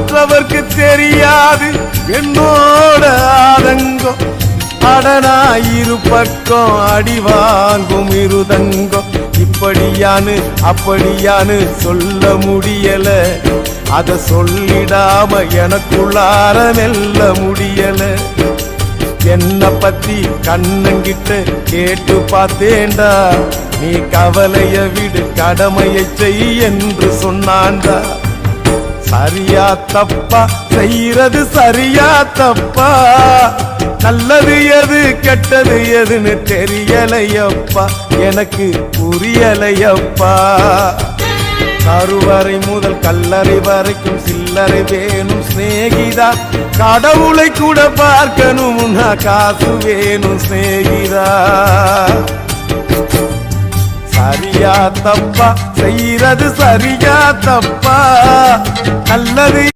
மற்றவர்க்கு தெரியாது என்னோட ஆதங்கம். அடனாயிரு பக்கம் அடி வாங்கும் இருதங்கம். இப்படியானு அப்படியானு சொல்ல முடியல, அத சொல்லிடாம எனக்குள்ளார மெல்ல முடியல. என்ன பத்தி கண்ணங்கிட்ட கேட்டு பார்த்தேண்டா, நீ கவலைய விடு கடமையை செய் என்று சொன்னான்டா. சரியா தப்பா செய்யறது சரியா தப்பா, நல்லது எது கெட்டது எதுன்னு தெரியலையப்பா, எனக்கு புரியலையப்பா. கருவறை முதல் கல்லறை வரைக்கும் சில்லறை வேணும் சிநேகிதா, கடவுளை கூட பார்க்கணும்னா காசு வேணும் சிநேகிதா. சரியா தப்பா செய்யறது சரியா தப்பா, நல்லது